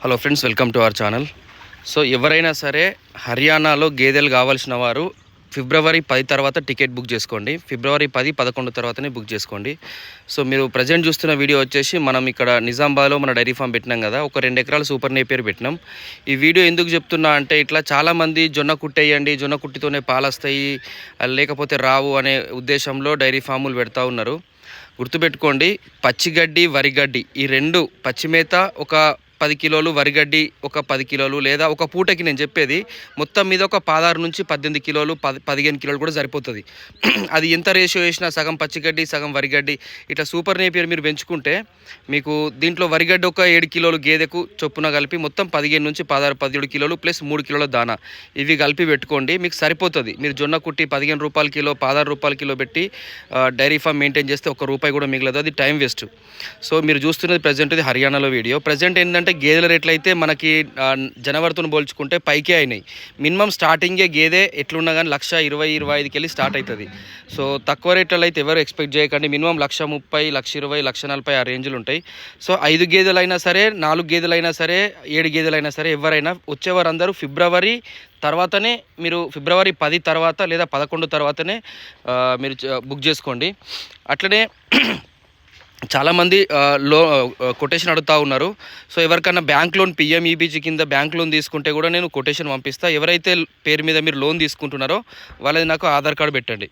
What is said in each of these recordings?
Hello friends, welcome to our channel. So ఎవరైనా సరే హర్యానాలో గేదెలు కావాల్సిన వారు ఫిబ్రవరి 10 తర్వాత టికెట్ బుక్ చేసుకోండి. ఫిబ్రవరి 10, 11 తర్వాతనే బుక్ చేసుకోండి. సో మీరు ప్రజెంట్ చూస్తున్న వీడియో వచ్చేసి మనం ఇక్కడ నిజామాబాద్లో మన డైరీ ఫామ్ పెట్టినాం కదా, ఒక 2 ఎకరాల సూపర్ నేపియర్ పెట్టినాం. ఈ వీడియో ఎందుకు చెప్తున్నా అంటే ఇట్లా చాలామంది జొన్న కుట్టేయండి, జొన్న కుట్టితోనే పాలు వస్తాయి లేకపోతే రావు అనే ఉద్దేశంలో డైరీ ఫాములు పెడతా ఉన్నారు. గుర్తుపెట్టుకోండి, పచ్చిగడ్డి వరిగడ్డి ఈ రెండు, పచ్చిమేత ఒక 10 కిలోలు, వరిగడ్డి ఒక 10 కిలోలు, లేదా ఒక పూటకి నేను చెప్పేది మొత్తం మీద ఒక 16 నుంచి 18 కిలోలు, 15 కిలోలు కూడా సరిపోతుంది. అది ఎంత రేషియో వేసినా సగం పచ్చిగడ్డి సగం వరిగడ్డి ఇట్లా సూపర్ నేపియర్ మీరు పెంచుకుంటే మీకు దీంట్లో వరిగడ్డి ఒక 7 కిలోలు గేదెకు చొప్పున కలిపి మొత్తం 15 నుంచి 16, 17 కిలోలు ప్లస్ 3 కిలోల దానా ఇవి కలిపి పెట్టుకోండి, మీకు సరిపోతుంది. మీరు జొన్న కుట్టి 15 రూపాయల కిలో, 16 రూపాయల కిలో పెట్టి డైరీ ఫామ్ మెయింటైన్ చేస్తే ₹1 కూడా మిగలదు, అది టైం వేస్ట్. సో మీరు చూస్తున్నది ప్రజెంట్ ఇది హర్యానాలో వీడియో. ప్రజెంట్ ఏంటంటే గేదెల రేట్లు అయితే మనకి జనవరితో పోల్చుకుంటే పైకే అయినాయి. మినిమం స్టార్టింగే గేదె ఎట్లున్నా కానీ 1,20-1,25కి వెళ్ళి స్టార్ట్ అవుతుంది. సో తక్కువ రేట్లలో అయితే ఎవరు ఎక్స్పెక్ట్ చేయకండి. మినిమం 1,30,000, 1,20,000, 1,40,000 ఆ రేంజ్లు ఉంటాయి. సో 5 గేదెలైనా సరే, 4 గేదెలైనా సరే, 7 గేదెలైనా సరే, ఎవరైనా వచ్చేవారందరూ ఫిబ్రవరి తర్వాతనే, మీరు ఫిబ్రవరి 10 తర్వాత లేదా 11 తర్వాతనే మీరు బుక్ చేసుకోండి. అట్లనే చాలామంది కొటేషన్ అడుగుతూ ఉన్నారు. సో ఎవరికన్నా బ్యాంక్ లోన్, పిఎంఈబీజీ కింద బ్యాంక్ లోన్ తీసుకుంటే కూడా నేను కొటేషన్ పంపిస్తా. ఎవరైతే పేరు మీద మీరు లోన్ తీసుకుంటున్నారో వాళ్ళది నాకు ఆధార్ కార్డు పెట్టండి.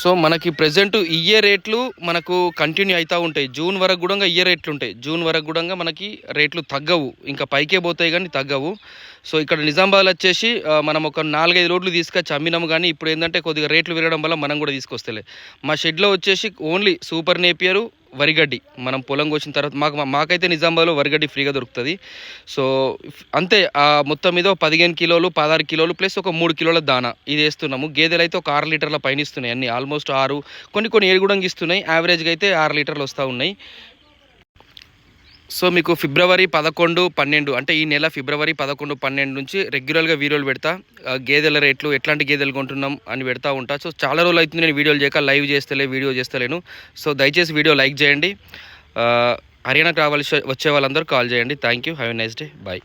సో మనకి ప్రజెంట్ ఇయ్యే రేట్లు మనకు కంటిన్యూ అవుతూ ఉంటాయి. జూన్ వరకు కూడా ఇయ్యే రేట్లు ఉంటాయి. జూన్ వరకు కూడా మనకి రేట్లు తగ్గవు, ఇంకా పైకే పోతాయి కానీ తగ్గవు. సో ఇక్కడ నిజామాబాద్లో వచ్చేసి మనం ఒక 4-5 లోడ్లు తీసుకొచ్చి అమ్మినాము, కానీ ఇప్పుడు ఏంటంటే కొద్దిగా రేట్లు పెరగడం వల్ల మనం కూడా తీసుకొస్తలే. మా షెడ్లో వచ్చేసి ఓన్లీ సూపర్ నేపియరు, వరిగడ్డి మనం పొలం కోసిన తర్వాత మాకైతే నిజామాబాద్లో వరిగడ్డి ఫ్రీగా దొరుకుతుంది. సో అంతే, మొత్తం మీద 15 కిలోలు, 16 కిలోలు ప్లస్ ఒక 3 కిలోల దానా ఇది వేస్తున్నాము. గేదెలు అయితే ఒక 6 లీటర్ల పైన ఇస్తున్నాయి, అన్ని ఆల్మోస్ట్ 6, కొన్ని 7 కూడా ఇస్తున్నాయి. యావరేజ్గా అయితే 6 లీటర్లు వస్తూ ఉన్నాయి. సో మీకు ఫిబ్రవరి 11, 12 అంటే ఈ నెల ఫిబ్రవరి 11, 12 నుంచి రెగ్యులర్గా వీడియోలు పెడతా. గేదెల రేట్లు, ఎట్లాంటి గేదెలు కొంటున్నాం అని పెడతా ఉంటా. సో చాలా రోజులు అవుతుంది నేను వీడియోలు చేయక, లైవ్ వీడియో చేస్తలేను. సో దయచేసి వీడియో లైక్ చేయండి. హర్యానాకు వచ్చే వాళ్ళందరూ కాల్ చేయండి. Thank you. Have a nice day. Bye.